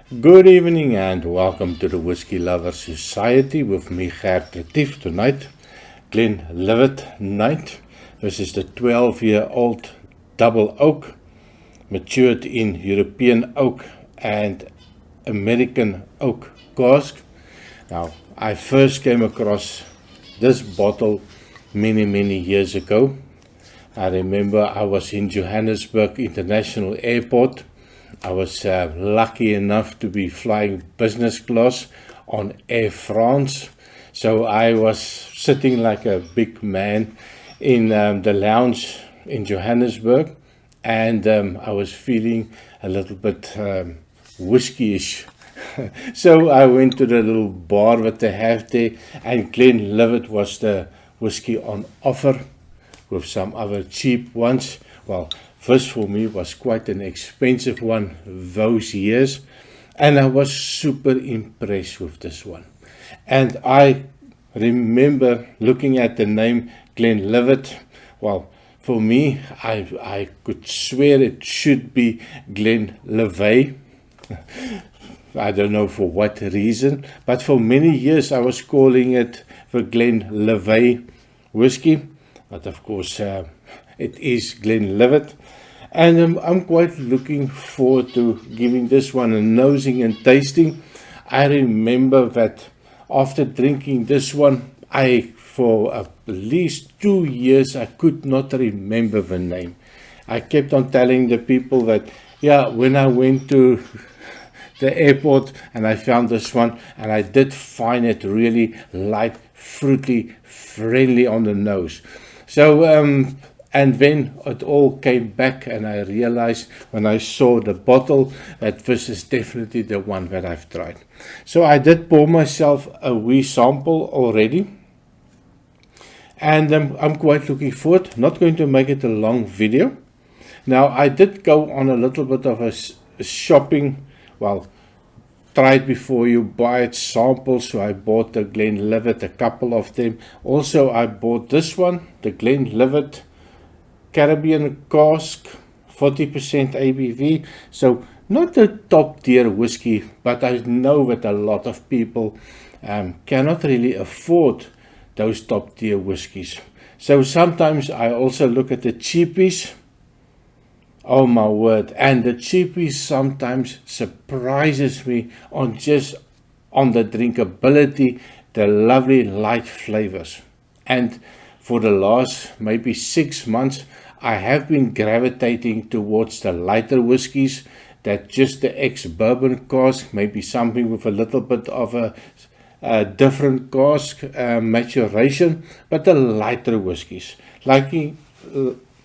Good evening and welcome to the Whisky Lover Society with me, Gert Retief, tonight. Glenlivet night. This is the 12-year-old double oak, matured in European oak and American oak cask. Now, I first came across this bottle many years ago. I remember I was in Johannesburg International Airport. I was lucky enough to be flying business class on Air France. So I was sitting like a big man in the lounge in Johannesburg, and I was feeling a little bit whiskey-ish. So I went to the little bar that they have there, and Glenlivet was the whiskey on offer with some other cheap ones. Well, this for me was quite an expensive one those years, and I was super impressed with this one. And I remember looking at the name Glenlivet. Well, for me, I could swear it should be Glenlivet. I don't know for what reason, but for many years I was calling it the Glenlivet whiskey. But of course, it is Glenlivet. And I'm quite looking forward to giving this one a nosing and tasting. I remember that after drinking this one, for at least 2 years, I could not remember the name. I kept on telling the people that, yeah, when I went to the airport and I found this one, and I did find it really light, fruity, friendly on the nose. So, and then it all came back, and I realized when I saw the bottle that this is definitely the one that I've tried. So I did pour myself a wee sample already, and I'm quite looking forward. Not going to make it a long video. Now, I did go on a little bit of a shopping, well, try it before you buy it sample. So I bought the Glenlivet, a couple of them. Also, I bought this one, the Glenlivet Caribbean cask, 40% ABV. So not a top tier whiskey, but I know that a lot of people cannot really afford those top tier whiskies. So sometimes I also look at the cheapies. Oh my word, and the cheapies sometimes surprises me on the drinkability, the lovely light flavors. And for the last maybe 6 months, I have been gravitating towards the lighter whiskies, that just the ex-bourbon cask, maybe something with a little bit of a different cask maturation, but the lighter whiskies, like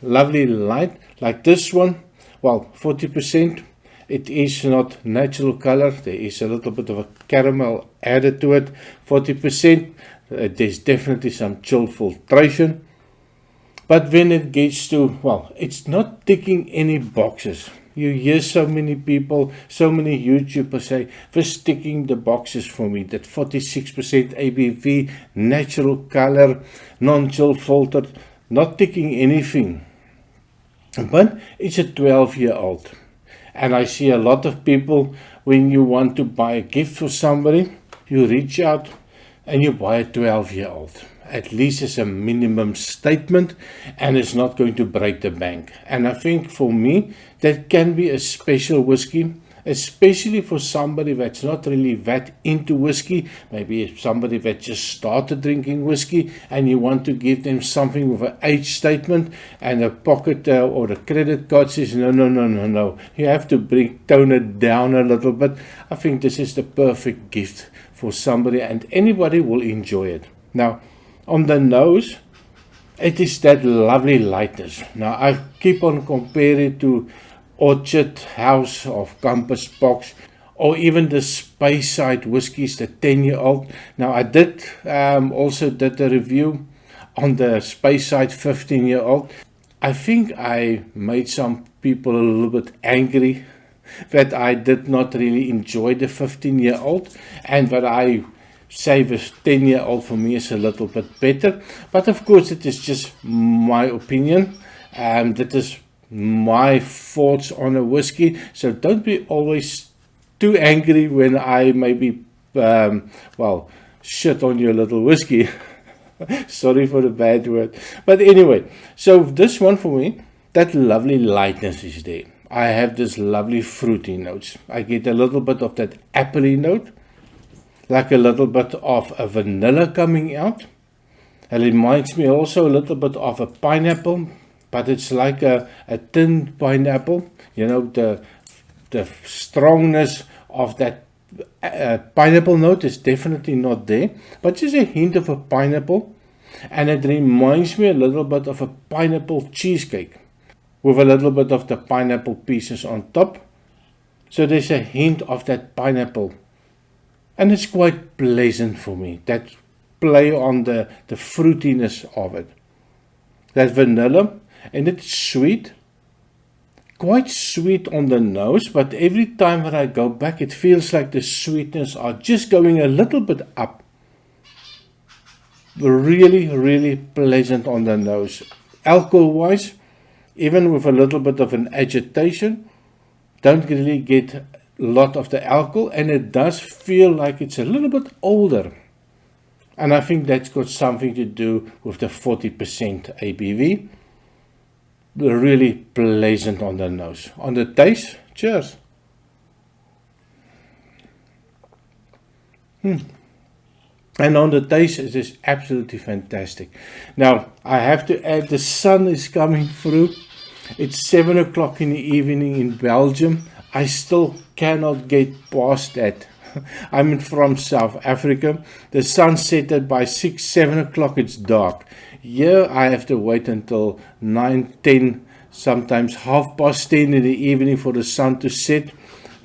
lovely light, like this one. Well, 40%. It is not natural color. There is a little bit of a caramel added to it. 40%. There's definitely some chill filtration. But when it gets to, well, it's not ticking any boxes. You hear so many people, so many YouTubers say, this ticking the boxes for me. That 46% ABV, natural color, non-chill filtered, not ticking anything. But it's a 12-year-old. And I see a lot of people, when you want to buy a gift for somebody, you reach out and you buy a 12-year-old. At least it's a minimum statement, and it's not going to break the bank. And I think for me, that can be a special whiskey, especially for somebody that's not really that into whiskey. Maybe somebody that just started drinking whiskey, and you want to give them something with an age statement, and a pocket or a credit card says, no. You have to tone it down a little bit. I think this is the perfect gift for somebody, and anybody will enjoy it. Now, on the nose, it is that lovely lightness. Now, I keep on comparing to Orchard House of Compass Box, or even the Speyside whiskies, the 10-year-old. Now, I did also did a review on the Speyside 15-year-old. I think I made some people a little bit angry that I did not really enjoy the 15-year-old, and that I say this 10-year-old for me is a little bit better. But of course, it is just my opinion. That is my thoughts on a whiskey. So don't be always too angry when I maybe, well, shit on your little whiskey. Sorry for the bad word. But anyway, so this one for me, that lovely lightness is there. I have this lovely fruity notes. I get a little bit of that appley note, like a little bit of a vanilla coming out. It reminds me also a little bit of a pineapple, but it's like a tinned pineapple. You know, the strongness of that pineapple note is definitely not there, but just a hint of a pineapple. And it reminds me a little bit of a pineapple cheesecake with a little bit of the pineapple pieces on top. So there's a hint of that pineapple. And it's quite pleasant for me, that play on the fruitiness of it. That vanilla, and it's sweet, quite sweet on the nose, but every time that I go back, it feels like the sweetness are just going a little bit up. Really, really pleasant on the nose. Alcohol-wise, even with a little bit of an agitation, don't really get a lot of the alcohol, and it does feel like it's a little bit older. And I think that's got something to do with the 40% ABV. Really pleasant on the nose. On the taste, cheers. And on the taste, it is absolutely fantastic. Now, I have to add, the sun is coming through. It's 7 o'clock in the evening in Belgium. I still cannot get past that. I'm from South Africa. The sun set at by 6, 7 o'clock, it's dark. Here, I have to wait until 9, 10, sometimes 10:30 in the evening for the sun to set,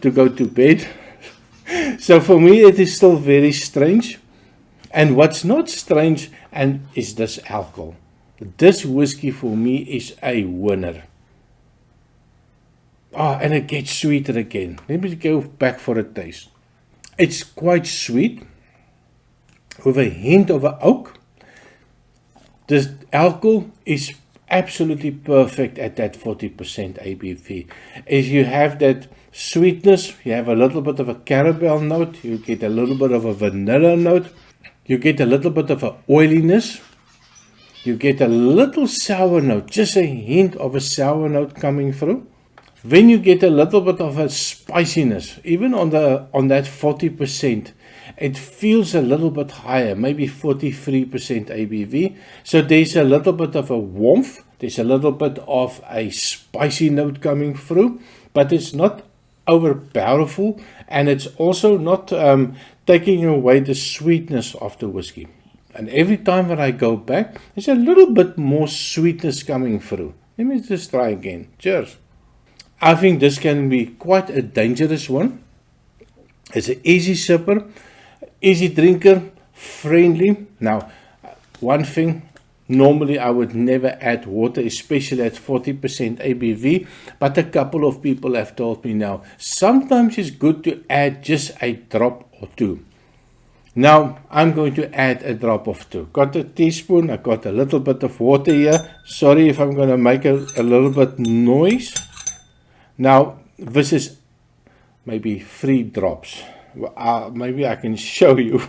to go to bed. So for me, it is still very strange. And what's not strange is this alcohol. This whiskey for me is a winner. And it gets sweeter again. Let me go back for a taste. It's quite sweet, with a hint of an oak. This alcohol is absolutely perfect at that 40% ABV. As you have that sweetness, you have a little bit of a caramel note, you get a little bit of a vanilla note, you get a little bit of an oiliness, you get a little sour note, just a hint of a sour note coming through. Then you get a little bit of a spiciness, even on that 40%, it feels a little bit higher, maybe 43% ABV. So there's a little bit of a warmth, there's a little bit of a spicy note coming through, but it's not overpowerful, and it's also not taking away the sweetness of the whiskey. And every time that I go back, there's a little bit more sweetness coming through. Let me just try again. Cheers. I think this can be quite a dangerous one. It's an easy sipper, easy drinker, friendly. Now, one thing, normally I would never add water, especially at 40% ABV, but a couple of people have told me now, sometimes it's good to add just a drop or two. Now, I'm going to add a drop of two. Got a teaspoon, I got a little bit of water here. Sorry if I'm going to make a little bit noise. Now, this is maybe 3 drops. Maybe I can show you.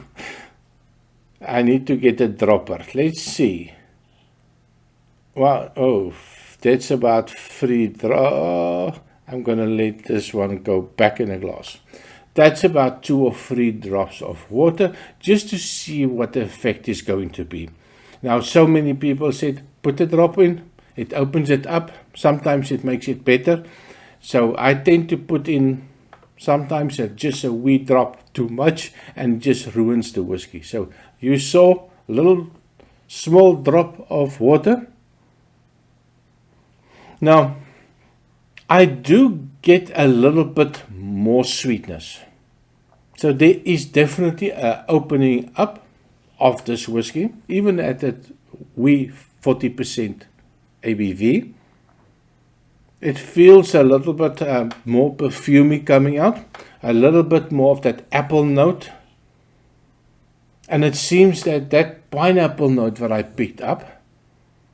I need to get a dropper. Let's see. Well, that's about 3 drops. I'm going to let this one go back in a glass. That's about 2 or 3 drops of water, just to see what the effect is going to be. Now, so many people said, put a drop in. It opens it up. Sometimes it makes it better. So I tend to put in sometimes just a wee drop too much, and just ruins the whiskey. So you saw a little small drop of water. Now, I do get a little bit more sweetness. So there is definitely an opening up of this whiskey, even at that wee 40% ABV. It feels a little bit more perfumey coming out, a little bit more of that apple note. And it seems that pineapple note that I picked up,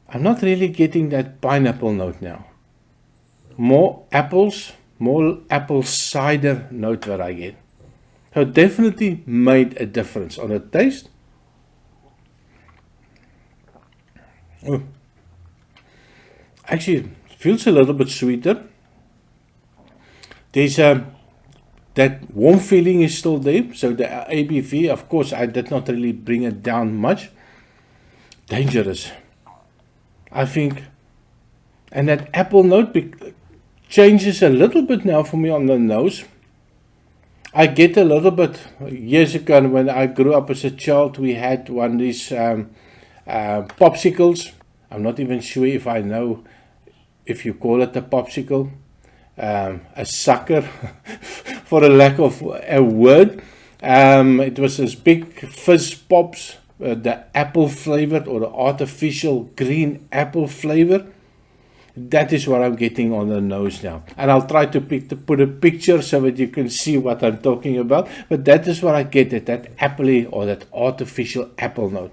I'm not really getting that pineapple note now. More apples, more apple cider note that I get. So it definitely made a difference on the taste. Oh. Actually, it feels a little bit sweeter. There's that warm feeling is still there. So the ABV, of course, I did not really bring it down much. Dangerous, I think. And that apple note changes a little bit now for me on the nose. I get a little bit, years ago when I grew up as a child, we had one of these popsicles. I'm not even sure if I know if you call it a popsicle, a sucker, for a lack of a word. It was this big fizz pops, the apple flavored or the artificial green apple flavor. That is what I'm getting on the nose now. And I'll try to put a picture so that you can see what I'm talking about. But that is what I get at that appley or that artificial apple note.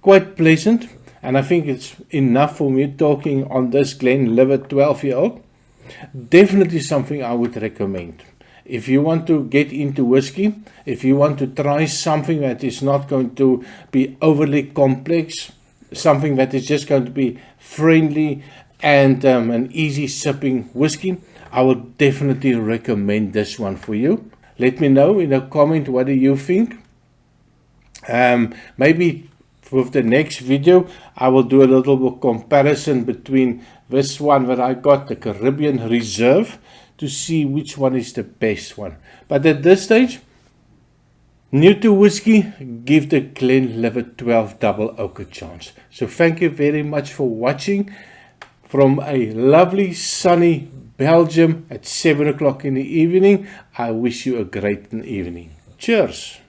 Quite pleasant. And I think it's enough for me talking on this Glenlivet 12-year-old. Definitely something I would recommend. If you want to get into whiskey, if you want to try something that is not going to be overly complex, something that is just going to be friendly and an easy sipping whiskey, I would definitely recommend this one for you. Let me know in a comment what do you think. Maybe with the next video I will do a little bit comparison between this one that I got, the Caribbean Reserve, to see which one is the best one. But at this stage, new to whiskey, give the Glenlivet 12 Double Oak a chance. So thank you very much for watching from a lovely sunny Belgium at 7 o'clock in the evening. I wish you a great evening. Cheers.